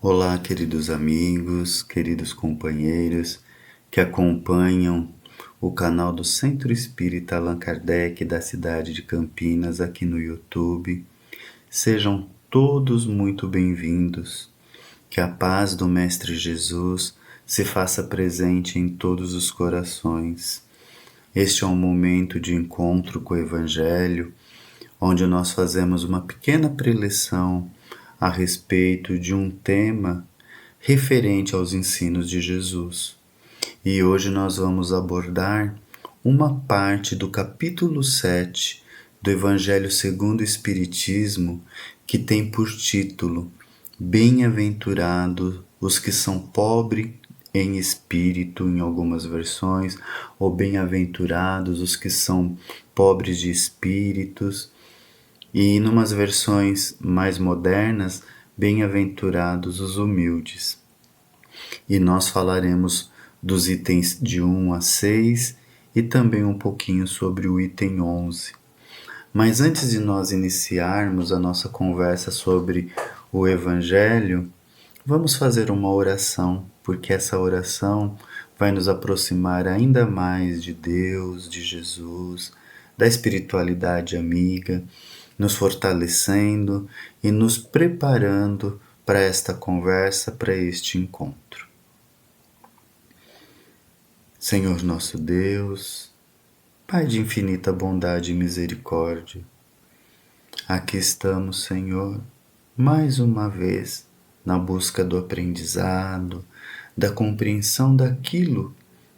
Olá, queridos amigos, queridos companheiros que acompanham o canal do Centro Espírita Allan Kardec da cidade de Campinas aqui no YouTube. Sejam todos muito bem-vindos. Que a paz do Mestre Jesus se faça presente em todos os corações. Este é um momento de encontro com o Evangelho, onde nós fazemos uma pequena preleção a respeito de um tema referente aos ensinos de Jesus. E hoje nós vamos abordar uma parte do capítulo 7 do Evangelho segundo o Espiritismo, que tem por título Bem-aventurados os que são pobres em espírito, em algumas versões, ou bem-aventurados os que são pobres de espíritos, e em umas versões mais modernas, bem-aventurados os humildes. E nós falaremos dos itens de 1 a 6 e também um pouquinho sobre o item 11. Mas antes de nós iniciarmos a nossa conversa sobre o Evangelho, vamos fazer uma oração, porque essa oração vai nos aproximar ainda mais de Deus, de Jesus, da espiritualidade amiga, nos fortalecendo e nos preparando para esta conversa, para este encontro. Senhor nosso Deus, Pai de infinita bondade e misericórdia, aqui estamos, Senhor, mais uma vez na busca do aprendizado, da compreensão daquilo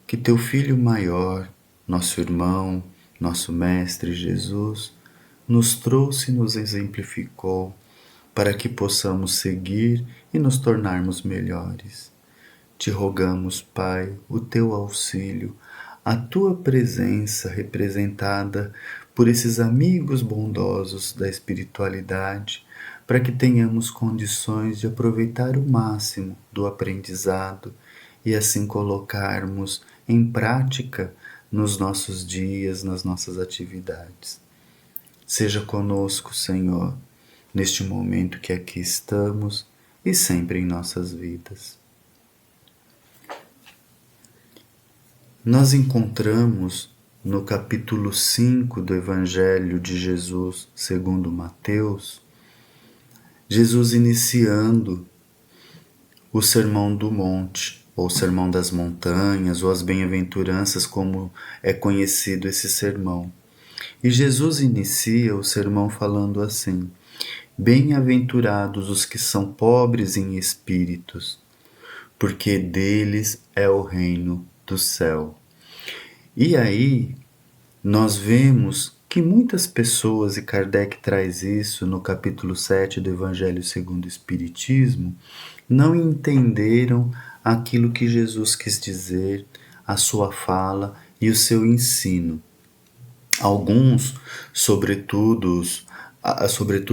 que Teu Filho maior, nosso irmão, nosso Mestre Jesus, nos trouxe e nos exemplificou para que possamos seguir e nos tornarmos melhores. Te rogamos, Pai, o Teu auxílio, a Tua presença representada por esses amigos bondosos da espiritualidade, para que tenhamos condições de aproveitar o máximo do aprendizado e assim colocarmos em prática nos nossos dias, nas nossas atividades. Seja conosco, Senhor, neste momento que aqui estamos e sempre em nossas vidas. Nós encontramos no capítulo 5 do Evangelho de Jesus segundo Mateus, Jesus iniciando o Sermão do Monte, ou Sermão das Montanhas, ou as Bem-aventuranças, como é conhecido esse sermão. E Jesus inicia o sermão falando assim: Bem-aventurados os que são pobres em espíritos, porque deles é o reino do céu. E aí nós vemos que muitas pessoas, e Kardec traz isso no capítulo 7 do Evangelho segundo o Espiritismo, não entenderam aquilo que Jesus quis dizer, a sua fala e o seu ensino. Alguns, sobretudo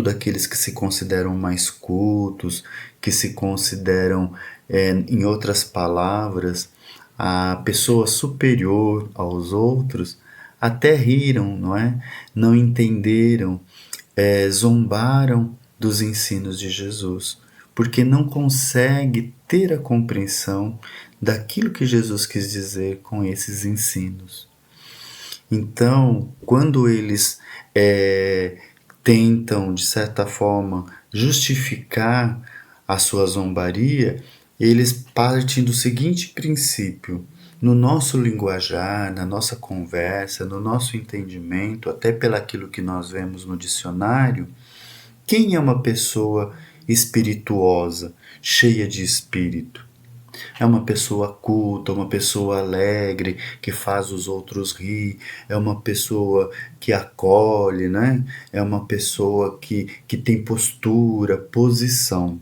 aqueles que se consideram mais cultos, que se consideram, em outras palavras, a pessoa superior aos outros, até riram, não é? Não entenderam, zombaram dos ensinos de Jesus, porque não consegue ter a compreensão daquilo que Jesus quis dizer com esses ensinos. Então, quando eles tentam, de certa forma, justificar a sua zombaria, eles partem do seguinte princípio: no nosso linguajar, na nossa conversa, no nosso entendimento, até pelaquilo que nós vemos no dicionário, quem é uma pessoa espirituosa, cheia de espírito? É uma pessoa culta, uma pessoa alegre, que faz os outros rir, é uma pessoa que acolhe, né? É uma pessoa que tem postura, posição.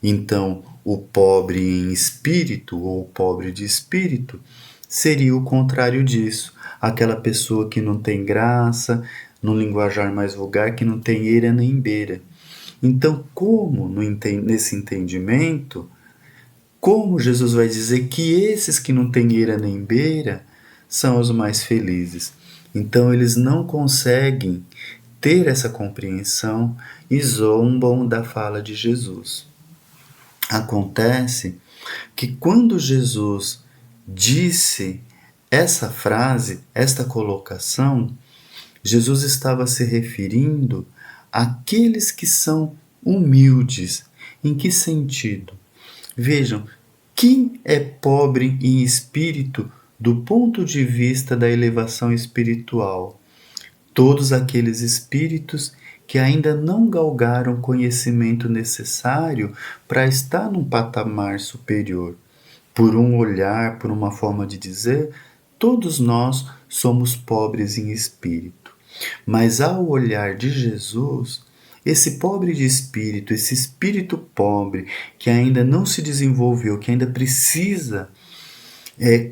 Então, o pobre em espírito, ou o pobre de espírito, seria o contrário disso. Aquela pessoa que não tem graça, no linguajar mais vulgar, que não tem eira nem beira. Então, nesse entendimento, como Jesus vai dizer que esses que não têm eira nem beira são os mais felizes? Então eles não conseguem ter essa compreensão e zombam da fala de Jesus. Acontece que quando Jesus disse essa frase, esta colocação, Jesus estava se referindo àqueles que são humildes. Em que sentido? Vejam, quem é pobre em espírito do ponto de vista da elevação espiritual? Todos aqueles espíritos que ainda não galgaram o conhecimento necessário para estar num patamar superior. Por um olhar, por uma forma de dizer, todos nós somos pobres em espírito. Mas ao olhar de Jesus, esse pobre de espírito, esse espírito pobre que ainda não se desenvolveu, que ainda precisa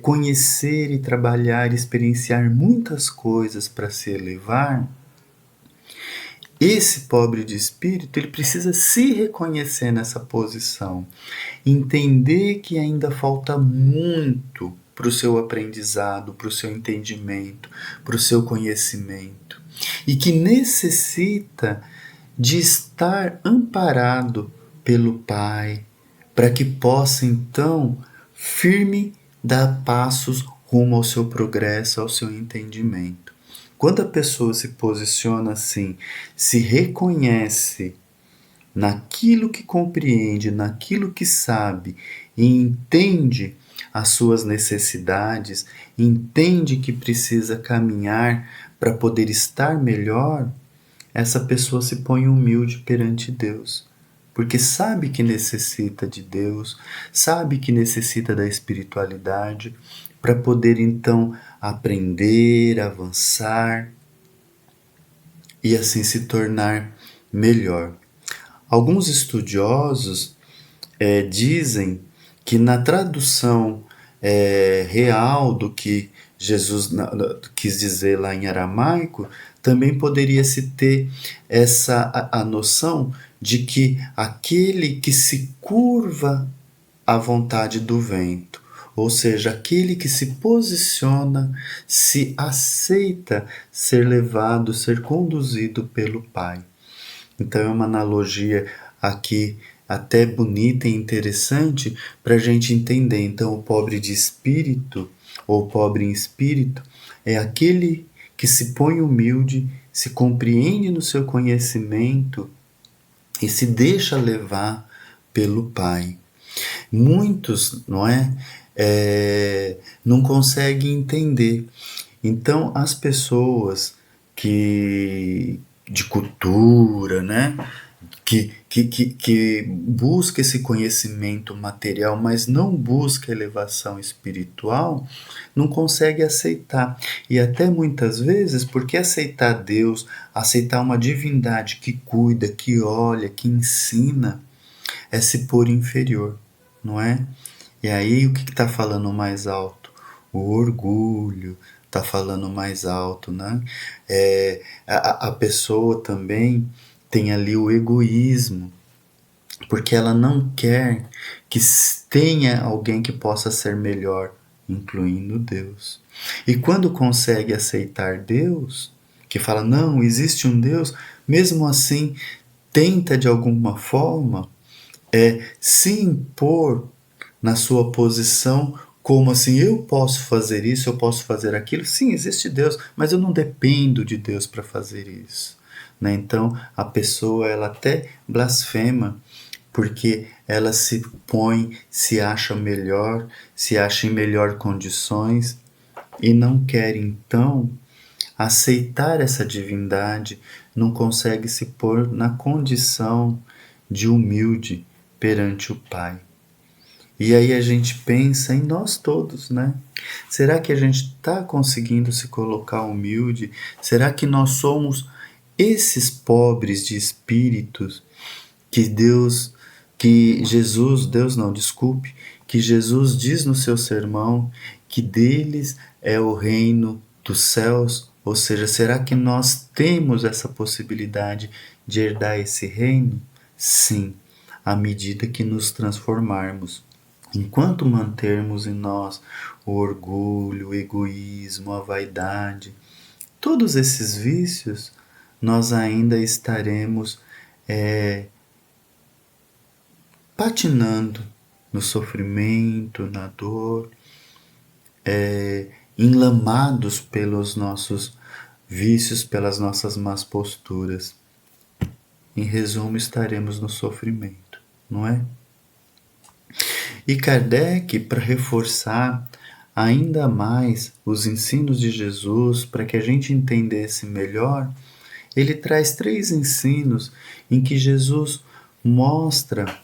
conhecer e trabalhar, experienciar muitas coisas para se elevar, esse pobre de espírito, ele precisa se reconhecer nessa posição, entender que ainda falta muito para o seu aprendizado, para o seu entendimento, para o seu conhecimento, e que necessita de estar amparado pelo Pai, para que possa então firme dar passos rumo ao seu progresso, ao seu entendimento. Quando a pessoa se posiciona assim, se reconhece naquilo que compreende, naquilo que sabe e entende as suas necessidades, entende que precisa caminhar para poder estar melhor, essa pessoa se põe humilde perante Deus, porque sabe que necessita de Deus, sabe que necessita da espiritualidade para poder então aprender, avançar e assim se tornar melhor. Alguns estudiosos dizem que na tradução real do que Jesus quis dizer lá em aramaico, também poderia se ter a noção de que aquele que se curva à vontade do vento, ou seja, aquele que se posiciona, se aceita ser levado, ser conduzido pelo Pai. Então é uma analogia aqui até bonita e interessante para a gente entender. Então, o pobre de espírito, ou pobre em espírito, é aquele que se põe humilde, se compreende no seu conhecimento e se deixa levar pelo Pai. Muitos, não é? Não conseguem entender. Então, as pessoas que de cultura, né? Que busca esse conhecimento material, mas não busca elevação espiritual, não consegue aceitar. E até muitas vezes, porque aceitar Deus, aceitar uma divindade que cuida, que olha, que ensina, é se pôr inferior, não é? E aí o que está falando mais alto? O orgulho está falando mais alto, né? A pessoa também tem ali o egoísmo, porque ela não quer que tenha alguém que possa ser melhor, incluindo Deus. E quando consegue aceitar Deus, que fala, não, existe um Deus, mesmo assim tenta de alguma forma se impor na sua posição, como assim, eu posso fazer isso, eu posso fazer aquilo. Sim, existe Deus, mas eu não dependo de Deus para fazer isso. Né? Então, a pessoa ela até blasfema, porque ela se põe, se acha melhor, se acha em melhor condições e não quer então aceitar essa divindade, não consegue se pôr na condição de humilde perante o Pai. E aí a gente pensa em nós todos, né? Será que a gente está conseguindo se colocar humilde? Será que nós somos esses pobres de espíritos que que Jesus diz no seu sermão que deles é o reino dos céus? Ou seja, será que nós temos essa possibilidade de herdar esse reino? Sim, à medida que nos transformarmos. Enquanto mantermos em nós o orgulho, o egoísmo, a vaidade, todos esses vícios, nós ainda estaremos patinando no sofrimento, na dor, enlamados pelos nossos vícios, pelas nossas más posturas. Em resumo, estaremos no sofrimento, não é? E Kardec, para reforçar ainda mais os ensinos de Jesus, para que a gente entendesse melhor, ele traz 3 ensinos em que Jesus mostra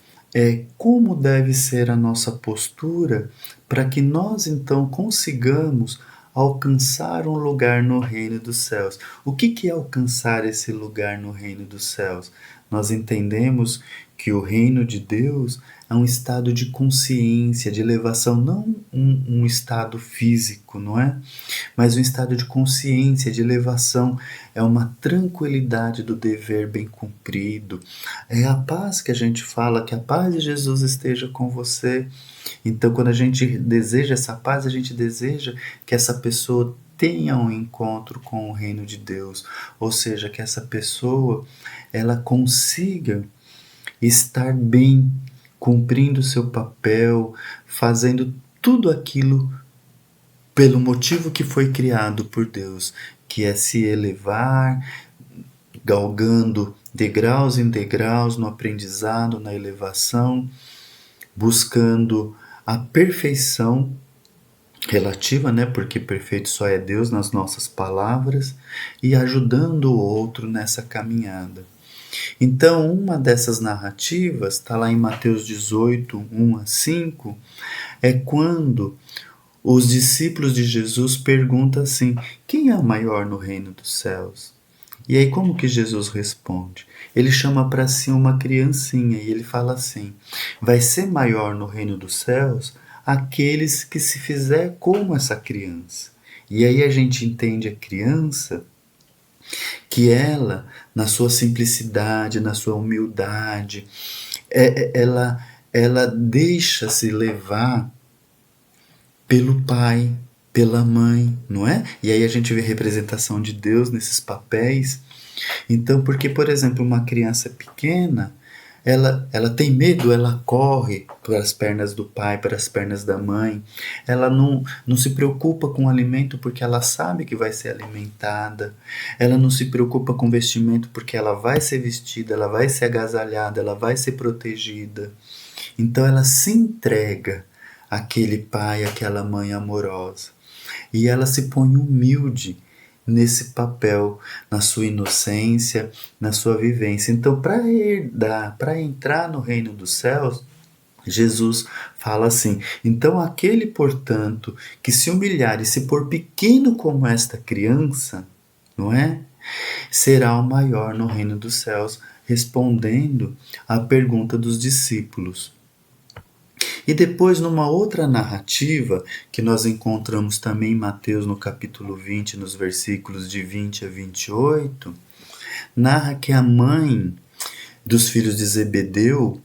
como deve ser a nossa postura para que nós então consigamos alcançar um lugar no reino dos céus. O que é alcançar esse lugar no reino dos céus? Nós entendemos que o reino de Deus é um estado de consciência, de elevação, não um estado físico, não é? Mas um estado de consciência, de elevação, é uma tranquilidade do dever bem cumprido, é a paz que a gente fala, que a paz de Jesus esteja com você. Então, quando a gente deseja essa paz, a gente deseja que essa pessoa tenha um encontro com o reino de Deus, ou seja, que essa pessoa ela consiga estar bem, cumprindo o seu papel, fazendo tudo aquilo pelo motivo que foi criado por Deus, que é se elevar, galgando degraus em degraus no aprendizado, na elevação, buscando a perfeição relativa, né? Porque perfeito só é Deus nas nossas palavras, e ajudando o outro nessa caminhada. Então, uma dessas narrativas, está lá em Mateus 18, 1 a 5, é quando os discípulos de Jesus perguntam assim: quem é o maior no reino dos céus? E aí como que Jesus responde? Ele chama para si uma criancinha e ele fala assim: vai ser maior no reino dos céus aqueles que se fizer como essa criança. E aí a gente entende a criança que ela, na sua simplicidade, na sua humildade, ela deixa-se levar pelo pai, pela mãe, não é? E aí a gente vê a representação de Deus nesses papéis. Então, porque, por exemplo, uma criança pequena, ela tem medo, ela corre para as pernas do pai, para as pernas da mãe. Ela não se preocupa com o alimento porque ela sabe que vai ser alimentada. Ela não se preocupa com vestimento porque ela vai ser vestida, ela vai ser agasalhada, ela vai ser protegida. Então ela se entrega àquele pai, àquela mãe amorosa. E ela se põe humilde nesse papel, na sua inocência, na sua vivência. Então, para herdar, para entrar no reino dos céus, Jesus fala assim: então aquele, portanto, que se humilhar e se pôr pequeno como esta criança, não é? Será o maior no reino dos céus, respondendo à pergunta dos discípulos. E depois, numa outra narrativa, que nós encontramos também em Mateus no capítulo 20, nos versículos de 20 a 28, narra que a mãe dos filhos de Zebedeu,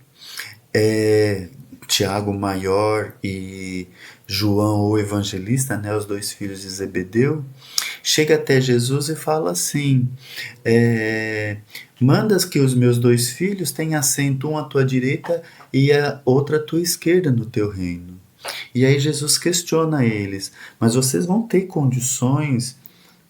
Tiago maior e João o evangelista, né, os 2 filhos de Zebedeu, chega até Jesus e fala assim: mandas que os meus 2 filhos tenham assento, um à tua direita e a outra à tua esquerda no teu reino. E aí Jesus questiona eles: mas vocês vão ter condições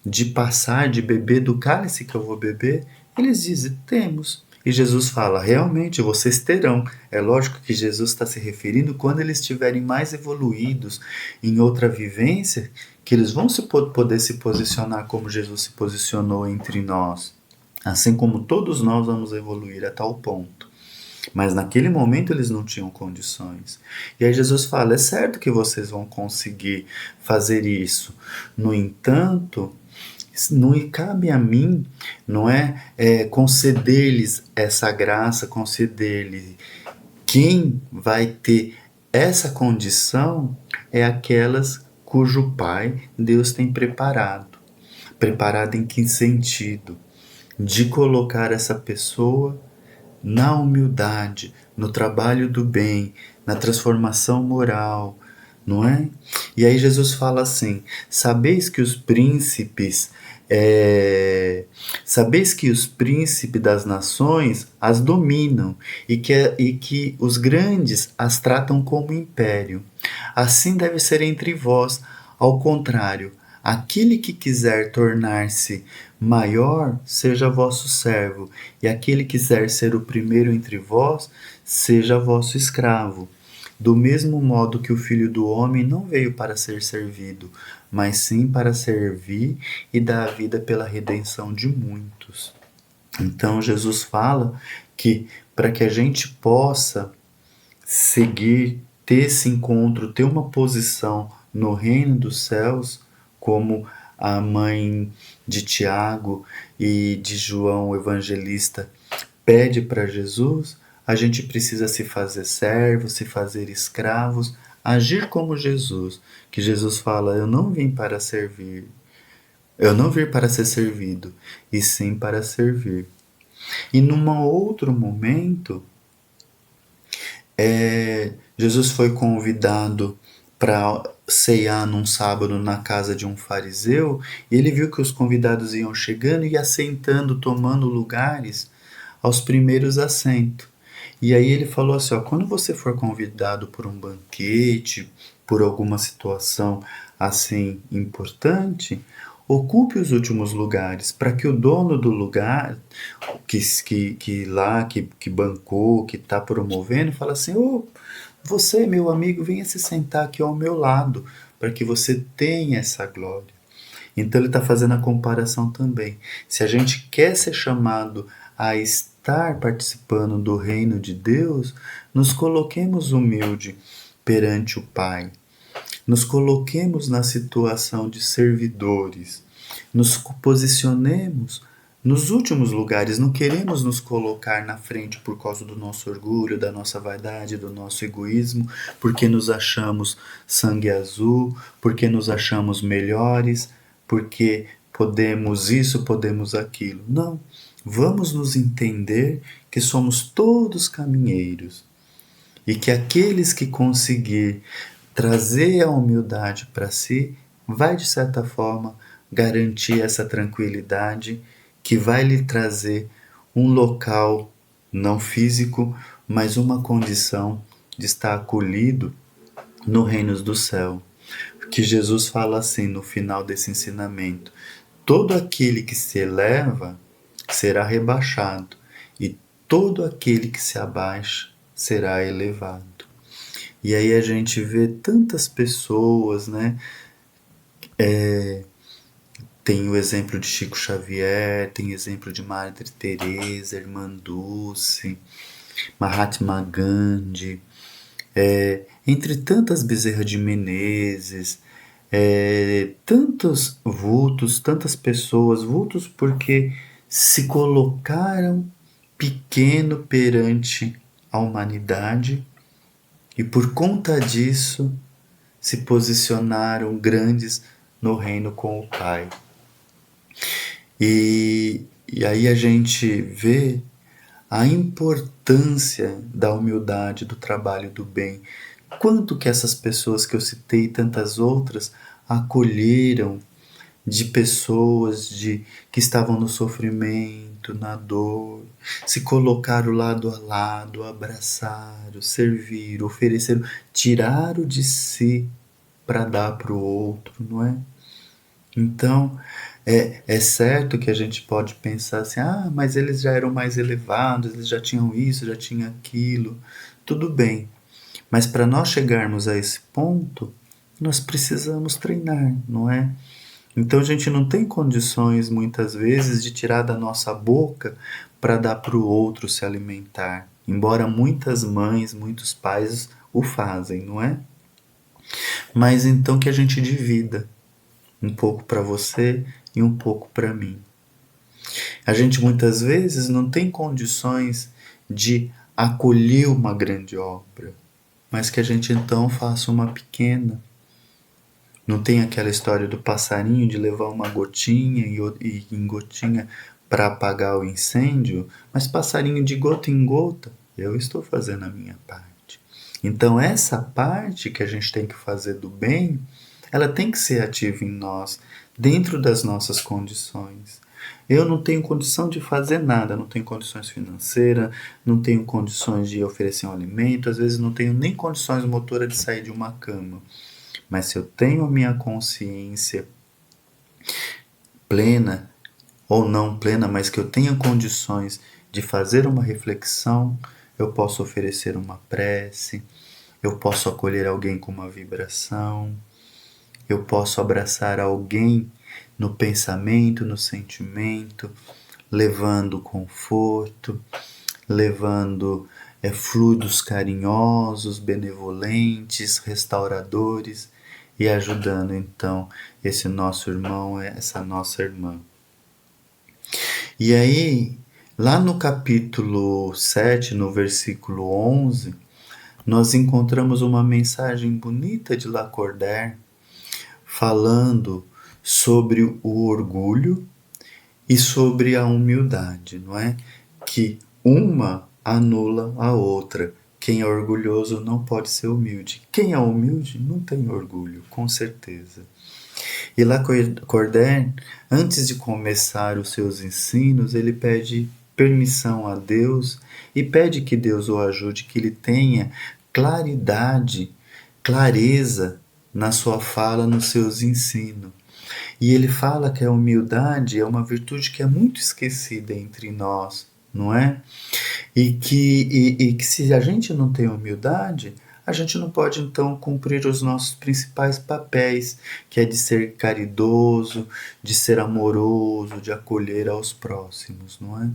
de passar, de beber do cálice que eu vou beber? Eles dizem: temos. E Jesus fala: realmente vocês terão. É lógico que Jesus está se referindo quando eles estiverem mais evoluídos em outra vivência, que eles vão poder se posicionar como Jesus se posicionou entre nós. Assim como todos nós vamos evoluir a tal ponto. Mas naquele momento eles não tinham condições. E aí Jesus fala: é certo que vocês vão conseguir fazer isso. No entanto, não cabe a mim, não é, conceder-lhes essa graça, conceder-lhes. Quem vai ter essa condição é aquelas cujo Pai Deus tem preparado. Preparado em que sentido? De colocar essa pessoa na humildade, no trabalho do bem, na transformação moral, não é? E aí Jesus fala assim: sabeis que os príncipes Sabeis que os príncipes das nações as dominam e que os grandes as tratam como império. Assim deve ser entre vós. Ao contrário, aquele que quiser tornar-se maior, seja vosso servo, e aquele que quiser ser o primeiro entre vós, seja vosso escravo. Do mesmo modo que o Filho do Homem não veio para ser servido, mas sim para servir e dar a vida pela redenção de muitos. Então Jesus fala que para que a gente possa seguir, ter esse encontro, ter uma posição no reino dos céus, como a mãe de Tiago e de João o Evangelista pede para Jesus, a gente precisa se fazer servos, se fazer escravos, agir como Jesus, que Jesus fala: eu não vim para servir, eu não vim para ser servido, e sim para servir. E num outro momento, Jesus foi convidado para ceiar num sábado na casa de um fariseu, e ele viu que os convidados iam chegando e assentando, tomando lugares aos primeiros assentos. E aí ele falou assim, ó, quando você for convidado por um banquete, por alguma situação assim importante, ocupe os últimos lugares, para que o dono do lugar, que bancou, que está promovendo, fala assim, ô, você, meu amigo, venha se sentar aqui ao meu lado, para que você tenha essa glória. Então ele está fazendo a comparação também. Se a gente quer ser chamado a estar participando do reino de Deus, nos coloquemos humilde perante o Pai. Nos coloquemos na situação de servidores. Nos posicionemos nos últimos lugares. Não queremos nos colocar na frente por causa do nosso orgulho, da nossa vaidade, do nosso egoísmo, porque nos achamos sangue azul, porque nos achamos melhores, porque podemos isso, podemos aquilo. Não. Vamos nos entender que somos todos caminheiros e que aqueles que conseguir trazer a humildade para si vai, de certa forma, garantir essa tranquilidade que vai lhe trazer um local não físico, mas uma condição de estar acolhido no reino do céu. Que Jesus fala assim no final desse ensinamento: todo aquele que se eleva será rebaixado, e todo aquele que se abaixa será elevado. E aí a gente vê tantas pessoas, né? Tem o exemplo de Chico Xavier, tem o exemplo de Madre Teresa, Irmã Dulce, Mahatma Gandhi, entre tantas Bezerra de Menezes, tantos vultos, tantas pessoas, vultos porque se colocaram pequeno perante a humanidade e por conta disso se posicionaram grandes no reino com o Pai. E aí a gente vê a importância da humildade, do trabalho do bem. Quanto que essas pessoas que eu citei e tantas outras acolheram de pessoas que estavam no sofrimento, na dor, se colocaram lado a lado, abraçaram, serviram, ofereceram, tiraram de si para dar para o outro, não é? Então, é certo que a gente pode pensar assim, ah, mas eles já eram mais elevados, eles já tinham isso, já tinham aquilo. Tudo bem, mas para nós chegarmos a esse ponto, nós precisamos treinar, não é? Então a gente não tem condições, muitas vezes, de tirar da nossa boca para dar para o outro se alimentar. Embora muitas mães, muitos pais o fazem, não é? Mas então que a gente divida um pouco para você e um pouco para mim. A gente muitas vezes não tem condições de acolher uma grande obra, mas que a gente então faça uma pequena. Não tem aquela história do passarinho de levar uma gotinha e em gotinha para apagar o incêndio, mas passarinho de gota em gota, eu estou fazendo a minha parte. Então essa parte que a gente tem que fazer do bem, ela tem que ser ativa em nós, dentro das nossas condições. Eu não tenho condição de fazer nada, não tenho condições financeiras, não tenho condições de oferecer um alimento, às vezes não tenho nem condições motoras de sair de uma cama. Mas se eu tenho a minha consciência plena, ou não plena, mas que eu tenha condições de fazer uma reflexão, eu posso oferecer uma prece, eu posso acolher alguém com uma vibração, eu posso abraçar alguém no pensamento, no sentimento, levando conforto, levando fluidos carinhosos, benevolentes, restauradores e ajudando então esse nosso irmão, essa nossa irmã. E aí, lá no capítulo 7, no versículo 11, nós encontramos uma mensagem bonita de Lacordaire falando sobre o orgulho e sobre a humildade, não é? Que uma anula a outra. Quem é orgulhoso não pode ser humilde. Quem é humilde não tem orgulho, com certeza. E Lacordaire, antes de começar os seus ensinos, ele pede permissão a Deus e pede que Deus o ajude, que ele tenha claridade, clareza na sua fala, nos seus ensinos. E ele fala que a humildade é uma virtude que é muito esquecida entre nós, não é? E que se a gente não tem humildade, a gente não pode então cumprir os nossos principais papéis, que é de ser caridoso, de ser amoroso, de acolher aos próximos, não é?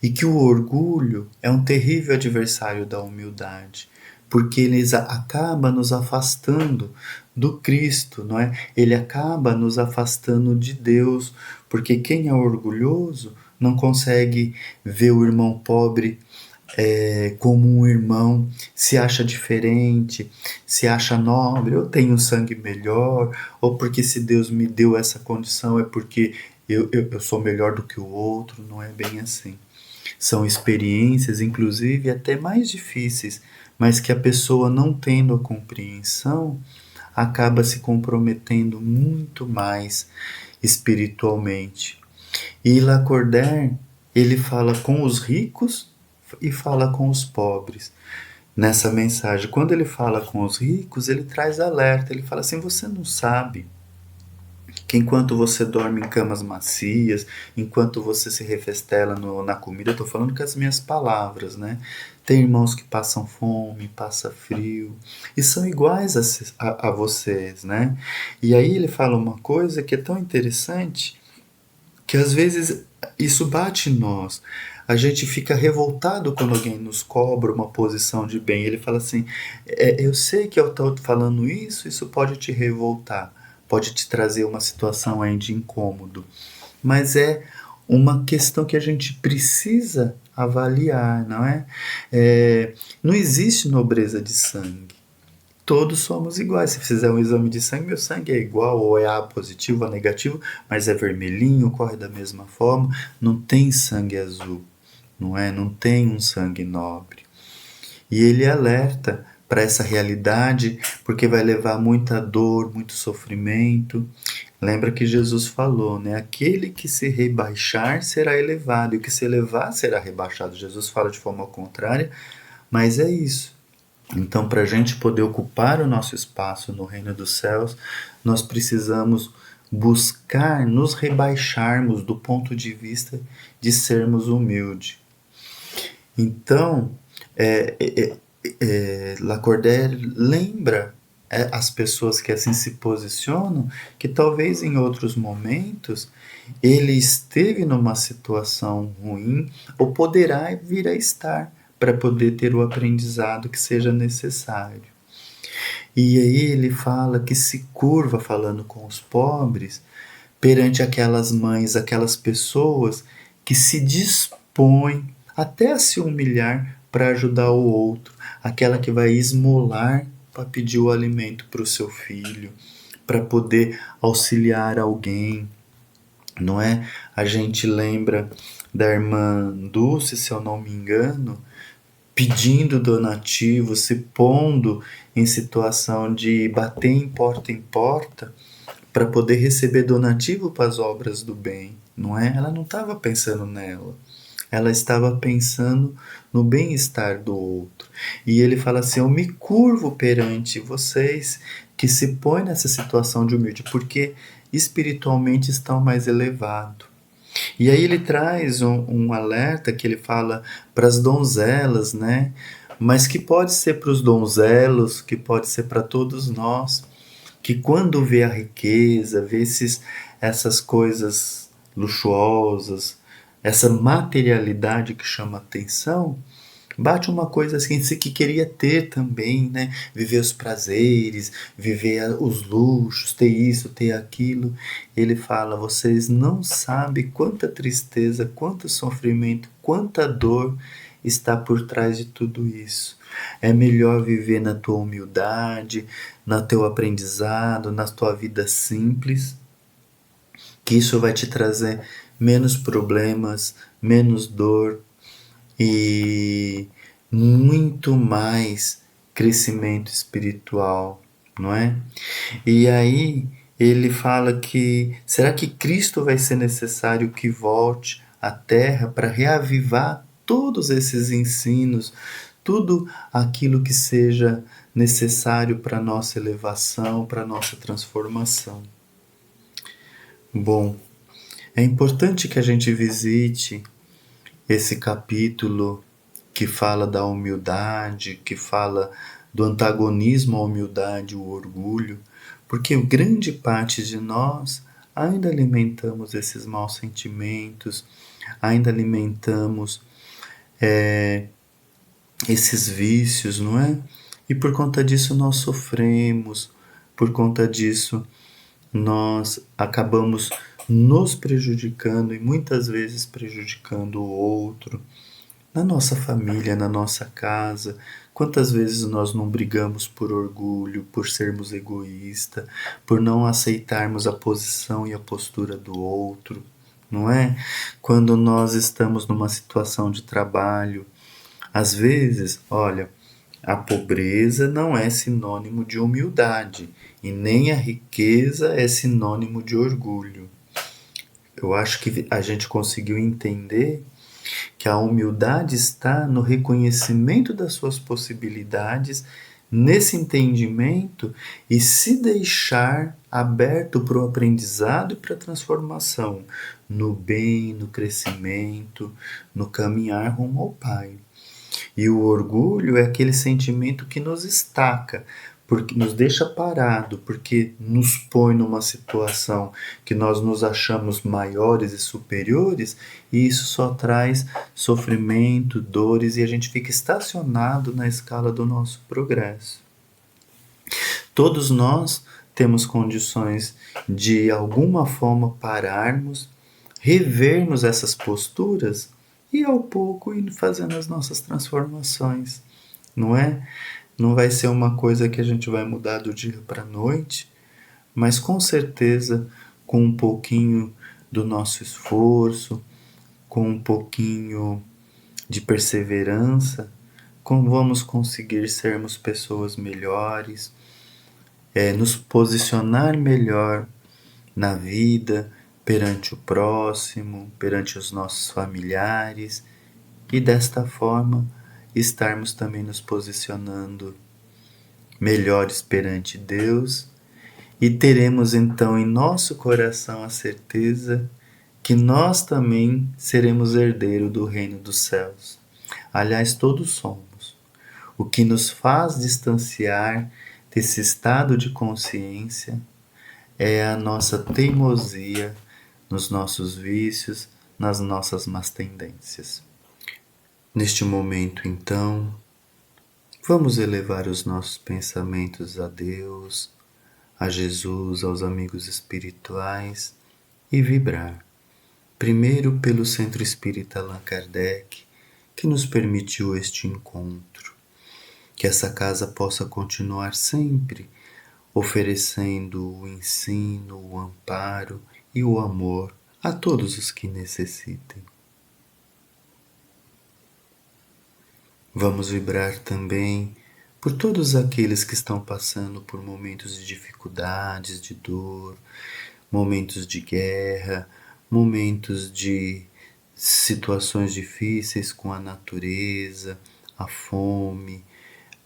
E que o orgulho é um terrível adversário da humildade, porque ele acaba nos afastando do Cristo, não é? Ele acaba nos afastando de Deus, porque quem é orgulhoso não consegue ver o irmão pobre como um irmão, se acha diferente, se acha nobre, eu tenho sangue melhor, ou porque se Deus me deu essa condição é porque eu sou melhor do que o outro, não é bem assim. São experiências, inclusive, até mais difíceis, mas que a pessoa não tendo a compreensão acaba se comprometendo muito mais espiritualmente. E Lacordaire, ele fala com os ricos e fala com os pobres nessa mensagem. Quando ele fala com os ricos, ele traz alerta, ele fala assim: você não sabe que enquanto você dorme em camas macias, enquanto você se refestela na comida, eu estou falando com as minhas palavras, né? Tem irmãos que passam fome, passam frio, e são iguais a vocês, né? E aí ele fala uma coisa que é tão interessante, que às vezes isso bate em nós. A gente fica revoltado quando alguém nos cobra uma posição de bem. Ele fala assim: eu sei que eu estou falando isso pode te revoltar, pode te trazer uma situação aí de incômodo, mas é uma questão que a gente precisa avaliar, não é? Não existe nobreza de sangue. Todos somos iguais. Se fizer um exame de sangue, meu sangue é igual, ou é A positivo ou negativo, mas é vermelhinho, corre da mesma forma. Não tem sangue azul, não é? Não tem um sangue nobre. E ele alerta para essa realidade, porque vai levar muita dor, muito sofrimento. Lembra que Jesus falou, né? Aquele que se rebaixar será elevado, e o que se elevar será rebaixado. Jesus fala de forma contrária, mas é isso. Então, para a gente poder ocupar o nosso espaço no reino dos céus, nós precisamos buscar nos rebaixarmos do ponto de vista de sermos humildes. Então, Lacordaire lembra as pessoas que assim se posicionam, que talvez em outros momentos ele esteve numa situação ruim ou poderá vir a estar para poder ter o aprendizado que seja necessário. E aí ele fala que se curva falando com os pobres perante aquelas mães, aquelas pessoas que se dispõem até a se humilhar para ajudar o outro, aquela que vai esmolar para pedir o alimento para o seu filho, para poder auxiliar alguém, não é? A gente lembra da irmã Dulce, se eu não me engano, pedindo donativo, se pondo em situação de bater em porta para poder receber donativo para as obras do bem, não é? Ela não estava pensando nela. Ela estava pensando no bem-estar do outro. E ele fala assim: eu me curvo perante vocês que se põem nessa situação de humilde, porque espiritualmente estão mais elevados. E aí ele traz um alerta que ele fala para as donzelas, né? Mas que pode ser para os donzelos, que pode ser para todos nós, que quando vê a riqueza, vê essas coisas luxuosas, essa materialidade que chama atenção, bate uma coisa assim que queria ter também, né? Viver os prazeres, viver os luxos, ter isso, ter aquilo. Ele fala: vocês não sabem quanta tristeza, quanto sofrimento, quanta dor está por trás de tudo isso. É melhor viver na tua humildade, no teu aprendizado, na tua vida simples, que isso vai te trazer menos problemas, menos dor e muito mais crescimento espiritual, não é? E aí ele fala que será que Cristo vai ser necessário que volte à Terra para reavivar todos esses ensinos, tudo aquilo que seja necessário para a nossa elevação, para a nossa transformação? Bom, é importante que a gente visite esse capítulo que fala da humildade, que fala do antagonismo à humildade, o orgulho, porque grande parte de nós ainda alimentamos esses maus sentimentos, ainda alimentamos esses vícios, não é? E por conta disso nós sofremos, por conta disso nós acabamos nos prejudicando e muitas vezes prejudicando o outro. Na nossa família, na nossa casa, quantas vezes nós não brigamos por orgulho, por sermos egoístas, por não aceitarmos a posição e a postura do outro, não é? Quando nós estamos numa situação de trabalho, às vezes, olha, a pobreza não é sinônimo de humildade e nem a riqueza é sinônimo de orgulho. Eu acho que a gente conseguiu entender que a humildade está no reconhecimento das suas possibilidades, nesse entendimento e se deixar aberto para o aprendizado e para a transformação, no bem, no crescimento, no caminhar rumo ao Pai. E o orgulho é aquele sentimento que nos estaca, porque nos deixa parado, porque nos põe numa situação que nós nos achamos maiores e superiores, e isso só traz sofrimento, dores, e a gente fica estacionado na escala do nosso progresso. Todos nós temos condições de alguma forma pararmos, revermos essas posturas e ao pouco ir fazendo as nossas transformações, não é? Não vai ser uma coisa que a gente vai mudar do dia para a noite, mas com certeza com um pouquinho do nosso esforço, com um pouquinho de perseverança, como vamos conseguir sermos pessoas melhores, nos posicionar melhor na vida, perante o próximo, perante os nossos familiares e desta forma estarmos também nos posicionando melhores perante Deus e teremos então em nosso coração a certeza que nós também seremos herdeiros do reino dos céus. Aliás, todos somos. O que nos faz distanciar desse estado de consciência é a nossa teimosia nos nossos vícios, nas nossas más tendências. Neste momento, então, vamos elevar os nossos pensamentos a Deus, a Jesus, aos amigos espirituais e vibrar. Primeiro pelo Centro Espírita Allan Kardec, que nos permitiu este encontro. Que essa casa possa continuar sempre oferecendo o ensino, o amparo e o amor a todos os que necessitem. Vamos vibrar também por todos aqueles que estão passando por momentos de dificuldades, de dor, momentos de guerra, momentos de situações difíceis com a natureza, a fome,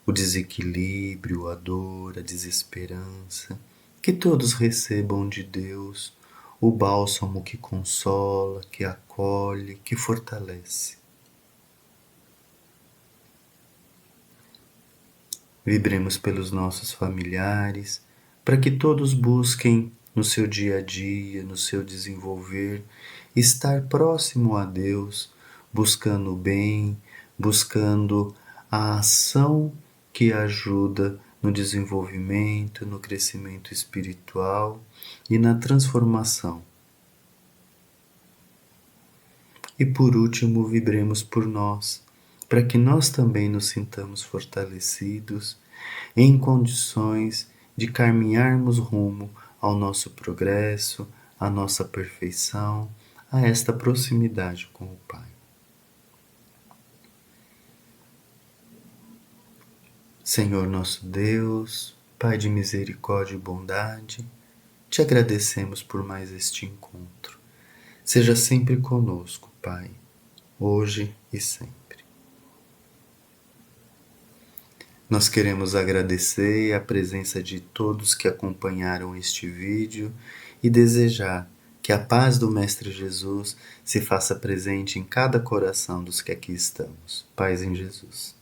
o desequilíbrio, a dor, a desesperança. Que todos recebam de Deus o bálsamo que consola, que acolhe, que fortalece. Vibremos pelos nossos familiares, para que todos busquem no seu dia a dia, no seu desenvolver, estar próximo a Deus, buscando o bem, buscando a ação que ajuda no desenvolvimento, no crescimento espiritual e na transformação. E por último, vibremos por nós, para que nós também nos sintamos fortalecidos, em condições de caminharmos rumo ao nosso progresso, à nossa perfeição, a esta proximidade com o Pai. Senhor nosso Deus, Pai de misericórdia e bondade, te agradecemos por mais este encontro. Seja sempre conosco, Pai, hoje e sempre. Nós queremos agradecer a presença de todos que acompanharam este vídeo e desejar que a paz do Mestre Jesus se faça presente em cada coração dos que aqui estamos. Paz em Jesus.